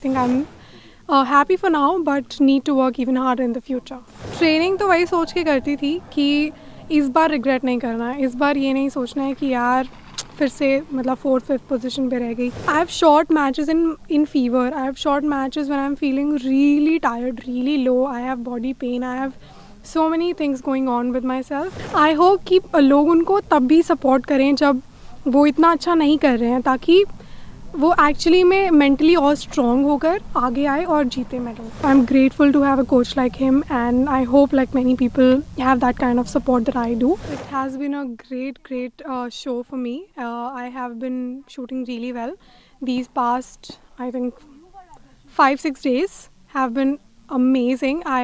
think I'm happy for now but need to work even harder in the future. Training तो वही सोच के करती थी कि इस बार रिग्रेट नहीं करना है, इस बार ये नहीं सोचना है कि यार फिर से मतलब 4th-5th पोजीशन पे रह गई. I have short matches in fever. I have short matches when I'm feeling really tired, really low. I have body pain. I have so many things going on with myself. I hope कि लोग उनको तब भी support करें जब वो इतना अच्छा नहीं कर रहे हैं, ताकि वो एक्चुअली में मेंटली और स्ट्रॉन्ग होकर आगे आए और जीते medal. I am grateful to have a coach like him and I hope like many people have that kind of support that I do. It has been a great show for me. I have been shooting really well. These past, I think, 5-6 days have been amazing. I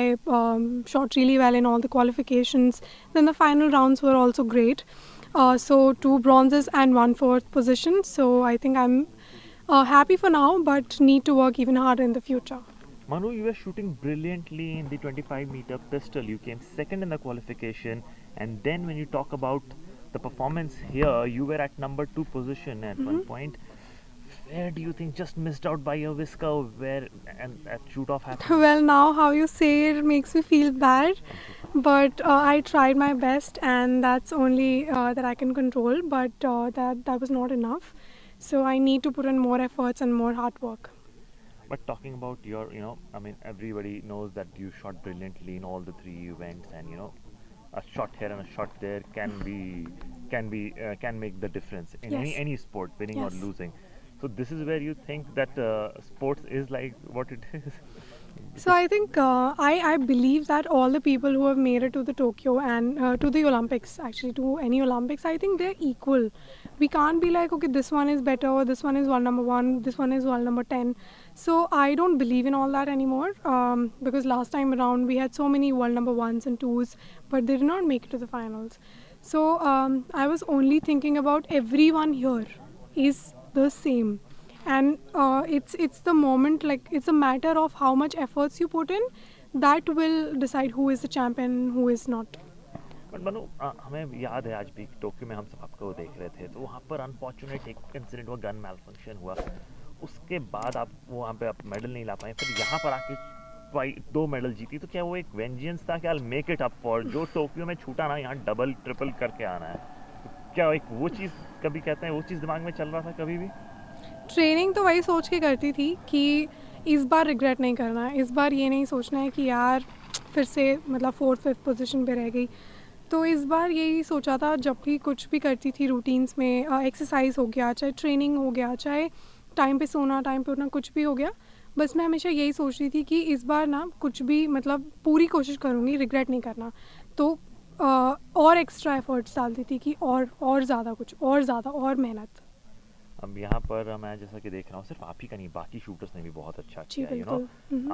shot really well in all the qualifications. Then the final rounds were also great. So 2 bronzes and 1 4th position. So I think I'm happy for now, but need to work even harder in the future. Manu, you were shooting brilliantly in the 25-meter pistol. You came second in the qualification, and then when you talk about the performance here, you were at number 2 position at one point. Where do you think just missed out by a whisker where and that shoot off happened? Well, now how you say it makes me feel bad, but I tried my best, and that's only that I can control. But that was not enough. So I need to put in more efforts and more hard work. But talking about your, I mean, everybody knows that you shot brilliantly in all the 3 events, and a shot here and a shot there can make the difference in Yes. any sport, winning Yes. or losing. So this is where you think that sports is like what it is. So I think I believe that all the people who have made it to the Tokyo and to the Olympics, actually to any Olympics, I think they're equal. We can't be like, okay, this one is better, or this one is world number 1, this one is world number 10. So I don't believe in all that anymore, because last time around we had so many world number 1s and 2s, but they did not make it to the finals. So I was only thinking about everyone here is the same. And it's the moment, like it's a matter of how much efforts you put in that will decide who is the champion, who is not. But Manu, हमें याद है आज भी Tokyo में हम सब आपको देख रहे थे, तो वहाँ पर अनफॉर्चुनेट एक इंसिडेंट हुआ, गन मैल फंक्शन हुआ. उसके बाद आप वहाँ पे आप मेडल नहीं ला पाए, फिर यहाँ पर आके 2 मेडल जीती. तो क्या वो एक वेंजेंस था कि I make it up for जो टोक्यो में छूटा ना, यहाँ डबल ट्रिपल करके आना है? क्या एक वो चीज़ कभी कहते हैं वो चीज़ दिमाग में चल रहा था कभी भी? ट्रेनिंग तो वही सोच के करती थी कि इस बार रिग्रेट नहीं करना है, इस बार ये नहीं सोचना है कि यार फिर से मतलब 4th-5th पोजीशन पे रह गई. तो इस बार यही सोचा था, जब भी कुछ भी करती थी रूटीन्स में, एक्सरसाइज हो गया, चाहे ट्रेनिंग हो गया, चाहे टाइम पे सोना, टाइम पे उठना, कुछ भी हो गया, बस मैं हमेशा यही सोच रही थी कि इस बार ना कुछ भी मतलब पूरी कोशिश करूँगी, रिग्रेट नहीं करना. तो और एक्स्ट्रा एफर्ट्स डालती थी कि और ज़्यादा कुछ, और ज़्यादा, और मेहनत. अब यहाँ पर मैं जैसा कि देख रहा हूँ, सिर्फ आप ही का नहीं, बाकी शूटर्स ने भी बहुत अच्छा किया.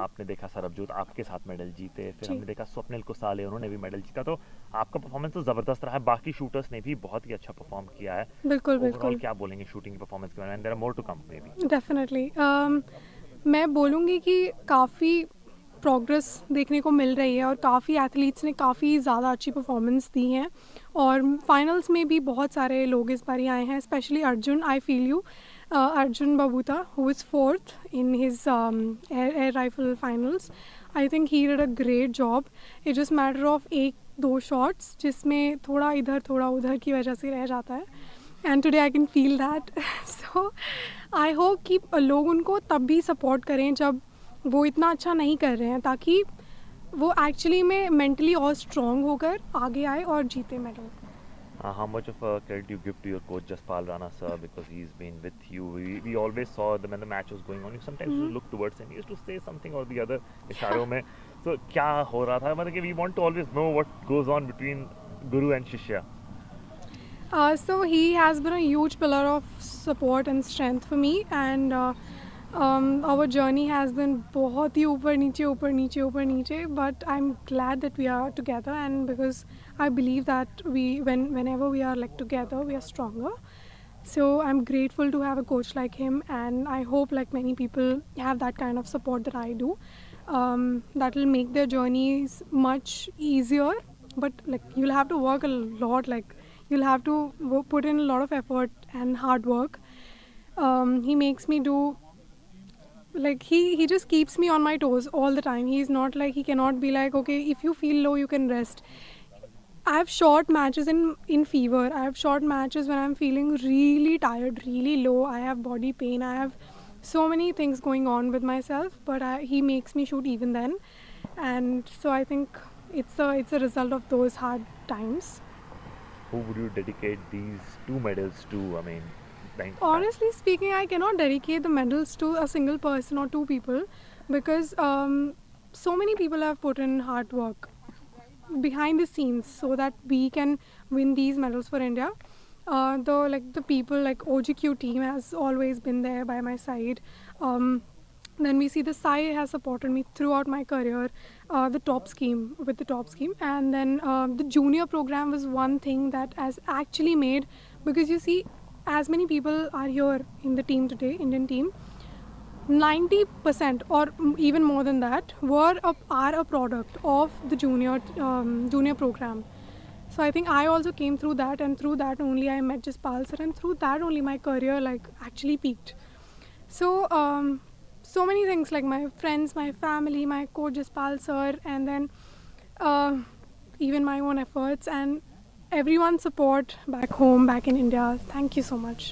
आपने देखा सरबजोत आपके साथ मेडल जीते, फिर हमने देखा स्वप्निल कुसाले, उन्होंने भी मेडल जीता. तो आपका परफॉर्मेंस तो ज़बरदस्त रहा है, बाकी शूटर्स ने भी बहुत ही अच्छा परफॉर्म किया है. बिल्कुल. क्या बोलेंगे शूटिंग परफॉर्मेंस के बारे में? There are more to come maybe. Definitely मैं बोलूँगी कि काफ़ी प्रोग्रेस देखने को मिल रही है और काफ़ी एथलीट्स ने काफ़ी ज़्यादा अच्छी परफॉर्मेंस दी हैं, और फाइनल्स में भी बहुत सारे लोग इस बार आए हैं, specially Arjun. I feel you, Arjun बबूता, who is 4th in his air rifle finals. I think he did a great job. It's just matter of 1-2 shots जिसमें थोड़ा इधर थोड़ा उधर की वजह से रह जाता है, and today I can feel that. So I hope कि लोग उनको तब भी सपोर्ट करें जब वो इतना अच्छा नहीं कर रहे हैं, ताकि वो एक्चुअली में मेंटली और स्ट्रॉन्ग होकर आगे आए और जीते medal. How much of a credit you give to your coach Jaspal Rana sir, because he's been with you? We always saw when the match was going on, you sometimes used to look towards him, he used to say something or the other इशारों में. So क्या हो रहा था? मतलब कि we want to always know what goes on between Guru and Shishya. So he has been a huge pillar of support and strength for me, and our journey has been बहुत ही ऊपर नीचे, but I'm glad that we are together, and because I believe that whenever we are like together, we are stronger. So I'm grateful to have a coach like him, and I hope like many people have that kind of support that I do. That will make their journeys much easier, but like you'll have to work a lot, like you'll have to put in a lot of effort and hard work. He makes me do like he just keeps me on my toes all the time. He's not like, he cannot be like, okay, if you feel low you can rest. I have short matches in fever. I have short matches when I'm feeling really tired, really low. I have body pain. I have so many things going on with myself, but he makes me shoot even then. And so I think it's a result of those hard times. Who would you dedicate these 2 medals to? I mean, Honestly speaking, I cannot dedicate the medals to a single person or two people, because so many people have put in hard work behind the scenes so that we can win these medals for India. The people like OGQ team has always been there by my side. Then we see the Sai has supported me throughout my career, the top scheme, and then the junior program was one thing that has actually made, because you see, as many people are here in the team today, Indian team, 90% or even more than that are a product of the junior program. So I think I also came through that, and through that only I met Jaspal sir, and through that only my career like actually peaked. So so many things, like my friends, my family, my coach Jaspal sir, and then uh, even my own efforts and everyone's support back home, back in India. Thank you so much.